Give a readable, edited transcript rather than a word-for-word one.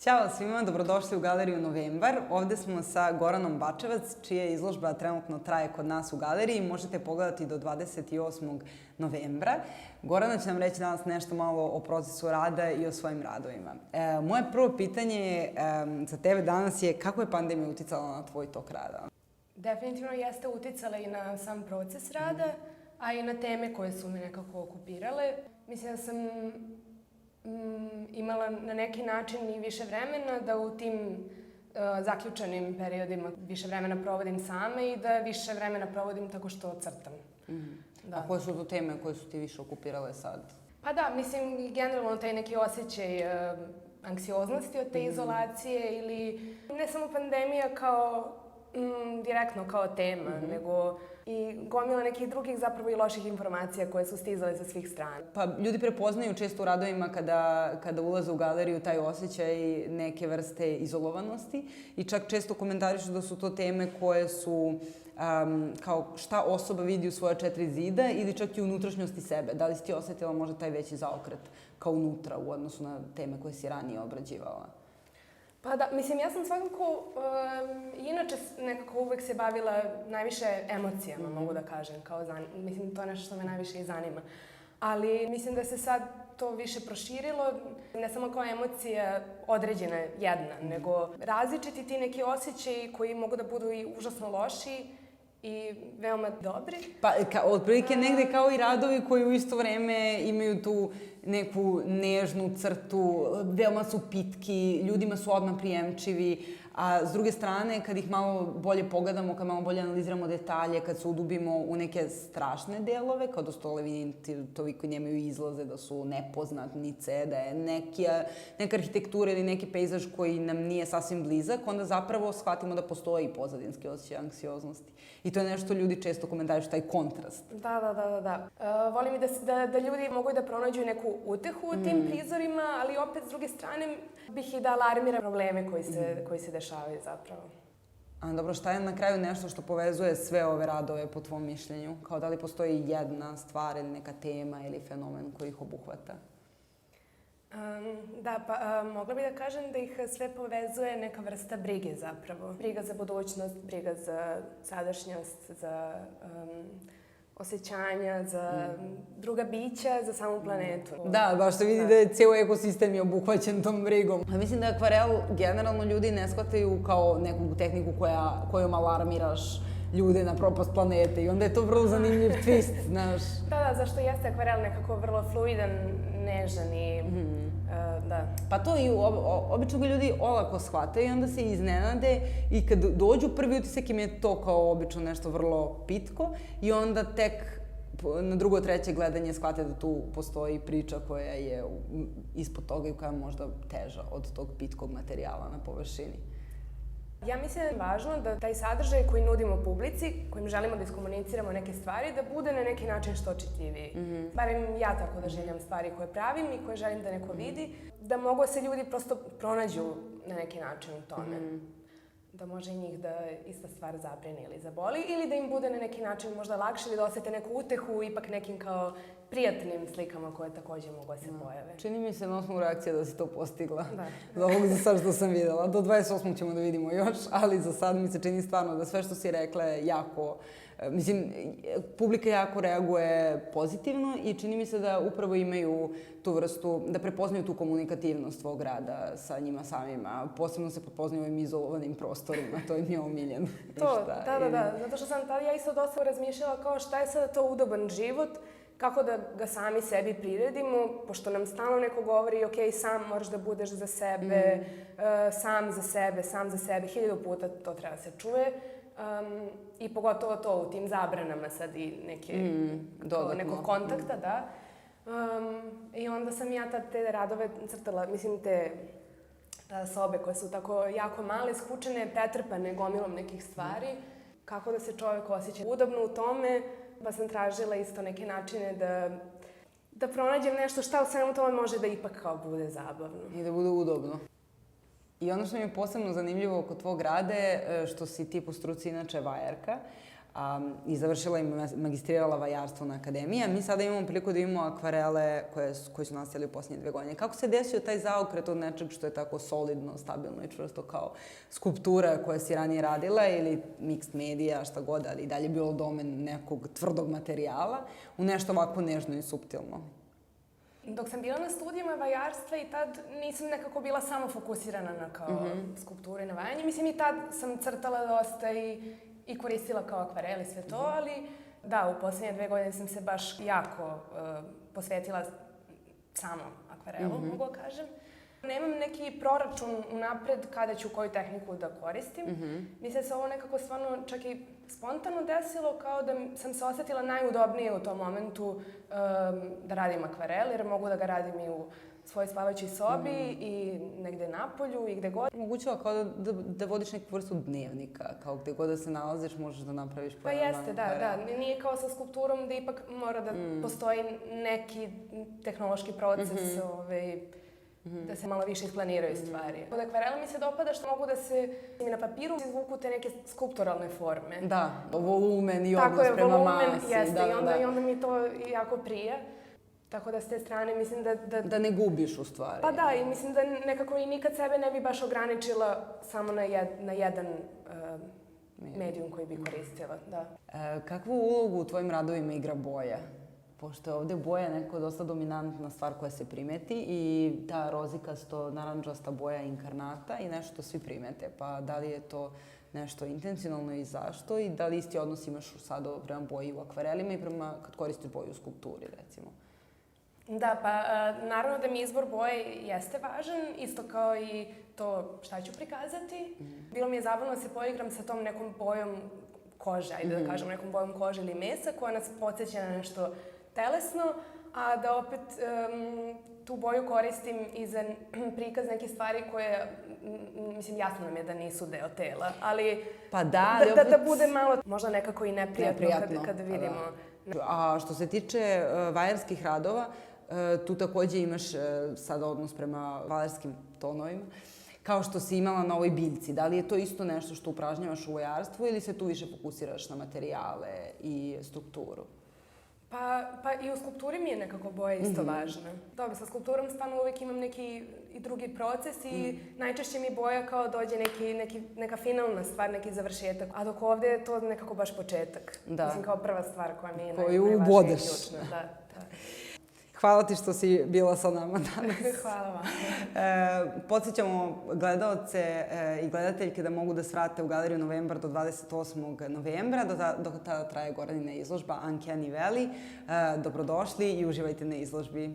Ćao svima, dobrodošli u Galeriju Novembar. Ovde smo sa Goranom Bačevac, čija izložba trenutno traje kod nas u galeriji. Možete pogledati do 28. novembra. Gorana će nam reći danas nešto malo o procesu rada i o svojim radovima. Moje prvo pitanje za tebe danas je kako je pandemija uticala na tvoj tok rada? Definitivno jeste uticala i na sam proces rada, a i na teme koje su me nekako okupirale. Mislim da sam imala na neki način i više vremena da u tim zaključenim periodima više vremena provodim sama i da više vremena provodim tako što crtam. Da. A koje su to teme koje su ti više okupirale sad? Pa da, mislim, generalno taj neki osjećaj anksioznosti od te izolacije ili ne samo pandemija kao direktno kao tema, nego i gomila nekih drugih zapravo i loših informacija koje su stizale sa svih strana. Pa ljudi prepoznaju često u radovima kada ulaze u galeriju taj osjećaj neke vrste izolovanosti i čak često komentarišu da su to teme koje su kao šta osoba vidi u svoje četiri zida ili čak i unutrašnjosti sebe. Da li si ti osetila možda taj veći zaokret kao unutra u odnosu na teme koje si ranije obrađivala? Pa da, mislim, ja sam svakako inače nekako uvek se bavila najviše emocijama, mogu da kažem. Mislim, to je nešto što me najviše i zanima. Ali mislim da se sad to više proširilo, ne samo kao emocija određena jedna, nego različiti ti neki osjećaji koji mogu da budu i užasno loši i veoma dobri. Pa, otprilike negde kao i radovi koji u isto vreme imaju tu neku nežnu crtu, veoma su pitki, ljudima su odmah prijemčivi, a s druge strane, kad ih malo bolje pogledamo, kad malo bolje analiziramo detalje, kad se udubimo u neke strašne delove, kao da su to levinitovi koji nemaju izlaze, da su nepoznatnice, da je neka arhitektura ili neki pejzaž koji nam nije sasvim blizak, onda zapravo shvatimo da postoji i pozadinski osjećaj anksioznosti. I to je nešto ljudi često komentarišu, taj kontrast. Da. Volim i da ljudi mogu da pronađu neku utehu u tim prizorima, ali opet s druge strane bih i da alarmiram probleme koji se dešavaju zapravo. A dobro, šta je na kraju nešto što povezuje sve ove radove po tvom mišljenju? Kao da li postoji jedna stvar ili neka tema ili fenomen koji ih obuhvata? Mogla bih da kažem da ih sve povezuje neka vrsta brige zapravo. Briga za budućnost, briga za sadašnjost, za osjećanja, za druga bića, za samu planetu. Da, baš se vidi da je cijel ekosistem je obuhvaćen tom brigom. Mislim da akvarel generalno ljudi ne shvataju kao neku tehniku kojom alarmiraš ljude na propast planete i onda je to vrlo zanimljiv twist, znaš. Da, zašto jeste akvarel nekako vrlo fluidan, nežan i da. Pa to i obično ga ljudi olako shvataju i onda se iznenade i kad dođu prvi utisak im je to kao obično nešto vrlo pitko i onda tek na drugo, treće gledanje shvate da tu postoji priča koja je ispod toga i koja je možda teža od tog pitkog materijala na površini. Ja mislim da je važno da taj sadržaj koji nudimo publici, kojim želimo da iskomuniciramo neke stvari, da bude na neki način što čitljiviji. Barem ja tako doživljam stvari koje pravim i koje želim da neko vidi, da mogu se ljudi prosto pronađu na neki način u tome. Da može i njih da ista stvar zabrine ili zaboli, ili da im bude na neki način možda lakše ili da osete neku utehu ipak nekim kao prijatnim slikama koje takođe mogu da se pojave. Čini mi se na osnovu reakcija da si to postigla. Da. Ovog za sad što sam videla. Do 28. ćemo da vidimo još, ali za sad mi se čini stvarno da sve što si rekla je jako... Mislim, publika jako reaguje pozitivno i čini mi se da upravo imaju tu vrstu, da prepoznaju tu komunikativnost tvog rada sa njima samima. Posebno se prepoznaju ovim izolovanim prostorima, to im je omiljeno. Da. Zato što sam tada ja isto dosta razmišljala kao šta je sada to udoban život, kako da ga sami sebi priredimo, pošto nam stalno neko govori, ok, sam moraš da budeš za sebe, sam za sebe, 1000 puta to treba se čuje. I pogotovo to u tim zabranama sad i nekog kontakta, da. I onda sam ja tad te radove crtala, mislim te sobe koje su tako jako male, skučene, pretrpane gomilom nekih stvari. Kako da se čovjek osjeća udobno u tome, pa sam tražila isto neke načine da pronađem nešto šta u svemu tome može da ipak kao bude zabavno. I da bude udobno. I ono što mi je posebno zanimljivo kod tvog rada je što si ti po struci inače vajarka, i završila i magistrirala vajarstvo na akademiji, a mi sada imamo priliku da imamo akvarele koje su nastale u posljednje 2 godine. Kako se desio taj zaokret od nečeg što je tako solidno, stabilno i čvrsto kao skulptura koja si ranije radila ili mixed media, šta god, ali i dalje bilo domen nekog tvrdog materijala u nešto ovako nežno i suptilno? Dok sam bila na studijama vajarstva i tad nisam nekako bila samo fokusirana na kao skulpture i na vajanje. Mislim i tad sam crtala dosta i koristila kao akvareli sve to, ali da, u posljednje 2 godine sam se baš jako posvetila samo akvarelu, mogu da kažem. Nemam neki proračun unapred kada ću koju tehniku da koristim. Mislim da se ovo nekako stvarno čak i spontano desilo, kao da sam se osjetila najudobnije u tom momentu da radim akvarel, jer mogu da ga radim i u svojoj spavaćoj sobi i negde napolju i gde god. Omogućava kao da vodiš neku vrstu dnevnika, kao gde god da se nalaziš možeš da napraviš pa jeste, da. Nije kao sa skulpturom da ipak mora da postoji neki tehnološki proces, da se malo više isplaniraju stvari. Kod akvarela mi se dopada što mogu da se na papiru izvuku te neke skulpturalne forme. Da, volumen i odnos prema masi. Tako je, volumen jeste i onda mi to jako prije. Tako da s te strane mislim da ne gubiš u stvari. Pa da, i mislim da nekako i nikad sebe ne bi baš ograničila samo na jedan medijum koji bi koristila, da. Kakvu ulogu u tvojim radovima igra boja? Pošto je ovde boja neko dosta dominantna stvar koja se primeti i ta rozikasto naranđasta boja inkarnata i nešto svi primete. Pa da li je to nešto intencionalno i zašto i da li isti odnos imaš sada prema boji u akvarelima i prema kad koristiš boju u skulpturi, recimo? Da, pa naravno da mi izbor boje jeste važan, isto kao i to šta ću prikazati. Bilo mi je zabavno da se poigram sa tom nekom bojom kože, ajde da kažem, nekom bojom kože ili mesa koja nas podsjeća na nešto telesno, a da opet tu boju koristim i za prikaz nekih stvari koje, mislim, jasno nam je da nisu deo tela, ali pa da bude malo možda nekako i neprijatno kada vidimo. A što se tiče vajarskih radova, tu takođe imaš sada odnos prema valerskim tonovima, kao što si imala na ovoj biljci. Da li je to isto nešto što upražnjavaš u vajarstvu ili se tu više fokusiraš na materijale i strukturu? Pa i u skulpturi mi je nekako boja isto važna. Dobro, sa skulpturom stvarno uvijek imam neki i drugi proces i najčešće mi boja kao dođe neka finalna stvar, neki završetak. A dok ovde je to nekako baš početak. Da. Mislim kao prva stvar koja mi je najvažnija i ključna. Da. Hvala ti što si bila sa nama danas. Hvala vam. Podsjećamo gledaoce i gledateljke da mogu da svrate u Galeriju Novembar do 28. novembra. Do tada traje Goranina izložba Uncanny Valley. Dobrodošli i uživajte na izložbi.